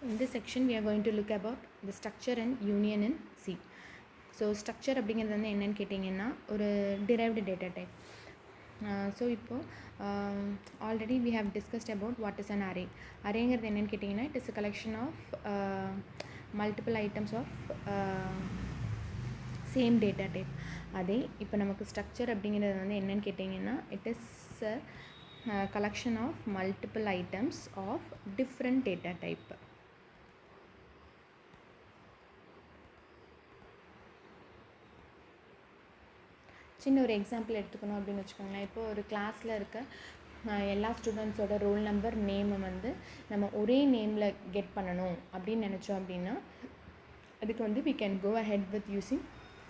In this section we are going to look about the structure and union in C. So structure அப்படிங்கிறது வந்து என்னன்னு கேட்டிங்கன்னா ஒரு derived data type. So இப்போ already we have discussed about what is an array. Arrayங்கிறது என்னன்னு கேட்டிங்கன்னா it is a collection of multiple items of same data type. அதே இப்போ நமக்கு structure அப்படிங்கிறது வந்து என்னன்னு கேட்டிங்கன்னா it is a collection of multiple items of different data type. சின்ன ஒரு எக்ஸாம்பிள் எடுத்துக்கணும் அப்படின்னு வச்சுக்கோங்களேன். இப்போ ஒரு கிளாஸில் இருக்க எல்லா ஸ்டூடெண்ட்ஸோட ரோல் நம்பர் நேமை வந்து நம்ம ஒரே நேமில் கெட் பண்ணணும் அப்படின்னு நினச்சோம் அப்படின்னா அதுக்கு வந்து we can go ahead with using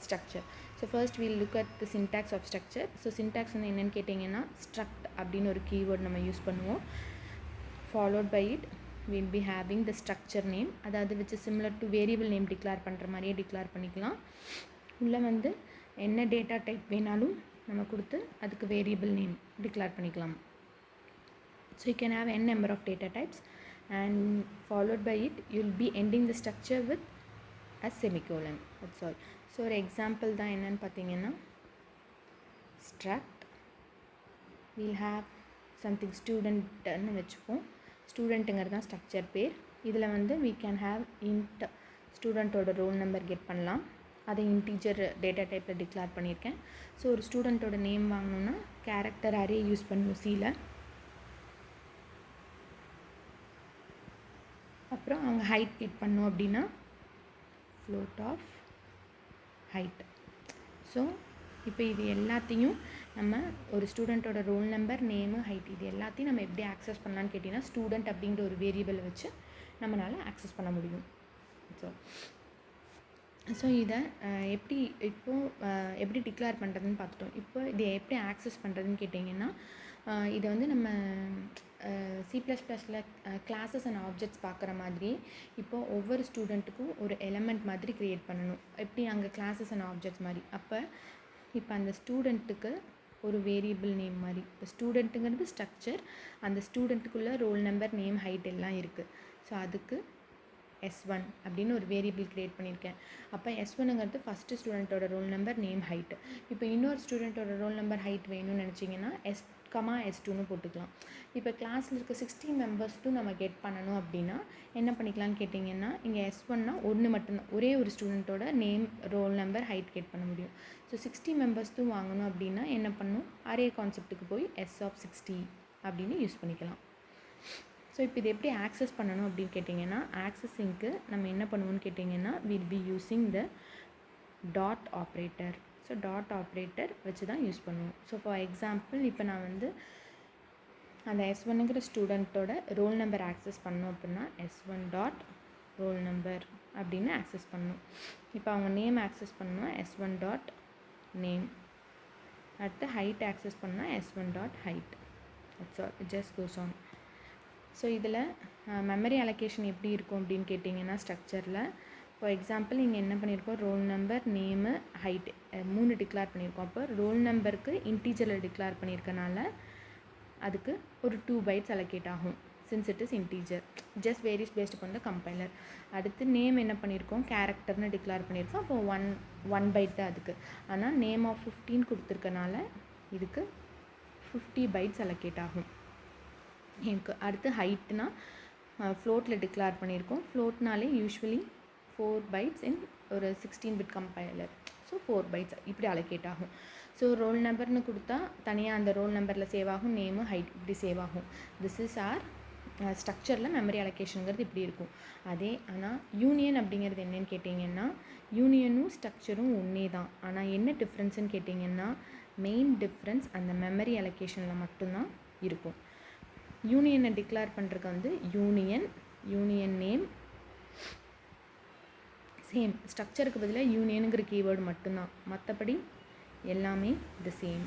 structure. So first we'll look at the syntax of structure. So syntax வந்து என்னென்னு கேட்டிங்கன்னா struct அப்படின்னு ஒரு கீவேர்ட் நம்ம யூஸ் பண்ணுவோம். Followed by it we'll be having the structure name, அதாவது which is similar to variable name declare பண்ணுற மாதிரியே டிக்ளேர் பண்ணிக்கலாம். உள்ளே வந்து என்ன டேட்டா டைப் வேணாலும் நம்ம கொடுத்து அதுக்கு வேரியபிள் நேம் டிக்ளேர் பண்ணிக்கலாம். So you can have n number of data types and followed by it you will be ending the structure with a semicolon. That's all. So ஒரு எக்ஸாம்பிள் தான் என்னென்னு பார்த்தீங்கன்னா struct will have something ஸ்டூடெண்ட்னு வச்சுப்போம். ஸ்டூடெண்ட்டுங்கிறது தான் structure பேர். இதில் வந்து we can have int ஸ்டூடெண்ட்டோட ரோல் நம்பர் கெட் பண்ணலாம். அதை இன்டீஜர் டேட்டா டைப்பில் டிக்ளேர் பண்ணியிருக்கேன். ஸோ ஒரு ஸ்டூடெண்ட்டோட நேம் வாங்கணுன்னா கேரக்டர் அரே யூஸ் பண்ணுவோம் சியில். அப்புறம் அவங்க ஹைட் கெட் பண்ணோம் அப்படின்னா float ஆஃப் ஹைட். ஸோ இப்போ இது எல்லாத்தையும் நம்ம ஒரு ஸ்டூடெண்ட்டோட ரோல் நம்பர் நேமு ஹைட் இது எல்லாத்தையும் நம்ம எப்படி ஆக்சஸ் பண்ணலான்னு கேட்டிங்கன்னா ஸ்டூடெண்ட் அப்படிங்கிற ஒரு வேரியபிளை வச்சு நம்மளால் ஆக்சஸ் பண்ண முடியும். ஸோ இதை எப்படி டிக்ளேர் பண்ணுறதுன்னு பார்த்துட்டோம். இப்போ இதை எப்படி ஆக்சஸ் பண்ணுறதுன்னு கேட்டிங்கன்னா இதை வந்து நம்ம C++ல் கிளாஸஸ் அண்ட் ஆப்ஜெக்ட்ஸ் பார்க்குற மாதிரி இப்போது ஒவ்வொரு ஸ்டூடெண்ட்டுக்கும் ஒரு எலமெண்ட் மாதிரி க்ரியேட் பண்ணணும். எப்படி அங்கே கிளாஸஸ் அண்ட் ஆப்ஜெக்ட்ஸ் மாதிரி. இப்போ அந்த ஸ்டூடெண்ட்டுக்கு ஒரு வேரியபிள் நேம் மாதிரி. இப்போ ஸ்டூடெண்ட்டுங்கிறது ஸ்ட்ரக்சர், அந்த ஸ்டூடெண்ட்டுக்குள்ளே ரோல் நம்பர் நேம் ஹைட் எல்லாம் இருக்குது. ஸோ அதுக்கு S1 அப்படின்னு ஒரு வேரியபிள் க்ரியேட் பண்ணியிருக்கேன். அப்போ S1ங்கிறது ஃபஸ்ட்டு ஸ்டூடெண்ட்டோட ரோல் நம்பர் நேம் ஹைட்டு. இப்போ இன்னொரு ஸ்டூடெண்ட்டோட ரோல் நம்பர் ஹைட் வேணும்னு நினச்சிங்கன்னா S2ன்னு போட்டுக்கலாம். இப்போ கிளாஸில் இருக்க 16 மெம்பர்ஸ்க்கும் நம்ம கெட் பண்ணணும் அப்படின்னா என்ன பண்ணிக்கலான்னு கேட்டிங்கன்னா இங்கே S1னா ஒன்று மட்டும்தான், ஒரே ஒரு ஸ்டூடெண்ட்டோட name roll number height get பண்ண முடியும். ஸோ 60 மெம்பர்ஸ்க்கும் வாங்கணும் அப்படின்னா என்ன பண்ணணும், அரே கான்செப்ட்டுக்கு போய் S(60) அப்படின்னு யூஸ் பண்ணிக்கலாம். ஸோ இப்போ இது எப்படி ஆக்சஸ் பண்ணணும் அப்படின்னு கேட்டிங்கன்னா ஆக்சஸிங்க்கு நம்ம என்ன பண்ணுவோன்னு கேட்டிங்கன்னா will be using the dot operator. So dot operator வச்சு தான் யூஸ் பண்ணுவோம். ஸோ ஃபார் எக்ஸாம்பிள் இப்போ நான் வந்து அந்த S1ங்கிற ஸ்டூடெண்ட்டோட ரோல் நம்பர் ஆக்சஸ் பண்ணோம் அப்படின்னா S1 டாட் ரோல் நம்பர் அப்படின்னு ஆக்சஸ் பண்ணணும். இப்போ அவங்க நேம் ஆக்சஸ் பண்ணால் S1 டாட் நேம், அடுத்து ஹைட் ஆக்சஸ் பண்ணால் S1 dot height. It's all, it just goes on. So இதில் மெமரி அலோகேஷன் எப்படி இருக்கும் அப்படின்னு கேட்டிங்கன்னா ஸ்ட்ரக்சரில் ஃபார் எக்ஸாம்பிள் இங்கே என்ன பண்ணியிருக்கோம், roll number name height 3 declare பண்ணியிருக்கோம். அப்போ ரோல் நம்பருக்கு இன்டீஜரில் டிக்ளேர் பண்ணியிருக்கனால அதுக்கு ஒரு 2 பைட்ஸ் அலோகேட் ஆகும். Since it is integer, just varies based பண்ண கம்பைலர். அடுத்து நேம் என்ன பண்ணியிருக்கோம், கேரக்டர்னு டிக்ளேர் பண்ணியிருக்கோம். அப்போ ஒன் பைட் தான் அதுக்கு. ஆனால் நேம் ஆஃப் 15 கொடுத்துருக்கனால இதுக்கு 50 பைட்ஸ் அலோகேட் ஆகும். எனக்கு அடுத்து ஹைட்னா ஃப்ளோட்டில் டிக்ளேர் பண்ணியிருக்கோம். ஃப்ளோட்னாலே யூஸ்வலி 4 பைட்ஸ் இன் ஒரு 16 பிட் கம்பைலர். ஸோ 4 பைட்ஸ் இப்படி அலோகேட் ஆகும். ஸோ ரோல் நம்பர்னு கொடுத்தா தனியாக அந்த ரோல் நம்பரில் சேவ் ஆகும், நேமு ஹைட் இப்படி சேவ் ஆகும். திஸ் இஸ் ஆர் ஸ்ட்ரக்சரில் மெமரி அலோகேஷனுங்கிறது இப்படி இருக்கும். ஆனால் யூனியன் அப்படிங்கிறது என்னென்னு கேட்டிங்கன்னா யூனியனும் ஸ்ட்ரக்சரும் ஒன்றே தான். ஆனால் என்ன டிஃப்ரென்ஸுன்னு கேட்டிங்கன்னா மெயின் டிஃப்ரென்ஸ் அந்த மெமரி அலோகேஷனில் மட்டும்தான் இருக்கும். யூனியனை டிக்ளேர் பண்ணுறதுக்கு வந்து யூனியன் நேம் சேம், ஸ்ட்ரக்சருக்கு பதிலாக யூனியனுங்கிற கீவேர்டு மட்டும்தான், மற்றபடி எல்லாமே the same.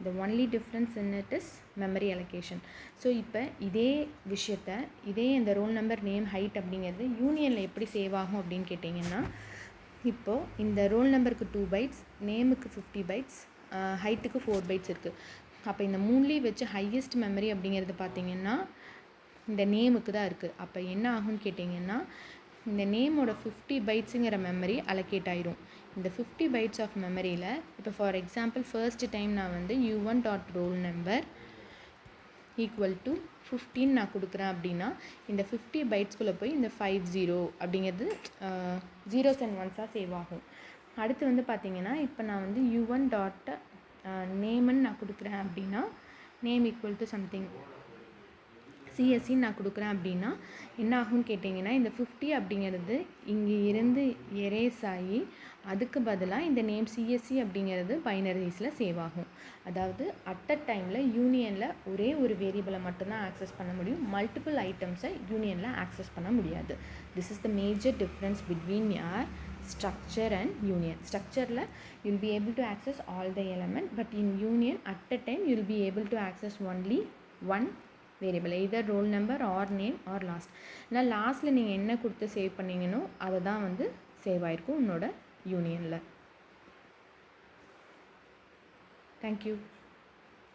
the only difference in it is memory allocation. So இப்போ இதே விஷயத்தை இந்த ரோல் நம்பர் நேம் ஹைட் அப்படிங்கிறது யூனியனில் எப்படி சேவ் ஆகும் அப்படின்னு கேட்டிங்கன்னா இப்போது இந்த ரோல் நம்பருக்கு 2 பைட்ஸ், நேமுக்கு 50 பைட்ஸ், ஹைட்டுக்கு 4 பைட்ஸ் இருக்குது. அப்போ இந்த மூணுலேயும் வச்சு ஹையஸ்ட் மெமரி அப்படிங்கிறது பார்த்திங்கன்னா இந்த நேமுக்கு தான் இருக்குது. அப்போ என்ன ஆகும்னு கேட்டிங்கன்னா இந்த நேமோட 50 பைட்ஸுங்கிற மெமரி அலோகேட் ஆயிரும். இந்த 50 பைட்ஸ் ஆஃப் மெமரியில் இப்போ ஃபார் எக்ஸாம்பிள் ஃபர்ஸ்ட் டைம் நான் வந்து u1.roll number ஈக்குவல் டு 15 நான் கொடுக்குறேன் அப்படின்னா இந்த 50 பைட்ஸ்குள்ளே போய் இந்த 50 அப்படிங்கிறது ஜீரோஸ் அண்ட் ஒன்ஸாக சேவ் ஆகும். அடுத்து வந்து பார்த்திங்கன்னா இப்போ நான் வந்து u1 டாட் நேம்னு நான் கொடுக்குறேன் அப்படின்னா நேம் ஈக்குவல் டு சம்திங் சிஎஸ்சின்னு நான் கொடுக்குறேன் அப்படின்னா என்ன ஆகும்னு கேட்டிங்கன்னா இந்த 50 அப்படிங்கிறது இங்கே இருந்து எரேஸ் ஆகி அதுக்கு பதிலாக இந்த நேம் சிஎஸ்சி அப்படிங்கிறது பைனரிஸில் சேவ் ஆகும். அதாவது அட் அ டைமில் யூனியனில் ஒரே ஒரு வேரியபிளை மட்டும்தான் ஆக்சஸ் பண்ண முடியும், மல்டிபிள் ஐட்டம்ஸை யூனியனில் ஆக்சஸ் பண்ண முடியாது. This is the major difference between யார் structure and union. Structure you'll be able to access all the element, but in union at a time you'll be able to access only one variable, either roll number or name or last. நான் லாஸ்ட்டில் நீங்கள் என்ன கொடுத்து save பண்ணிங்கனோ அதை தான் வந்து save ஆகிருக்கும் உன்னோட யூனியனில். தேங்க்யூ.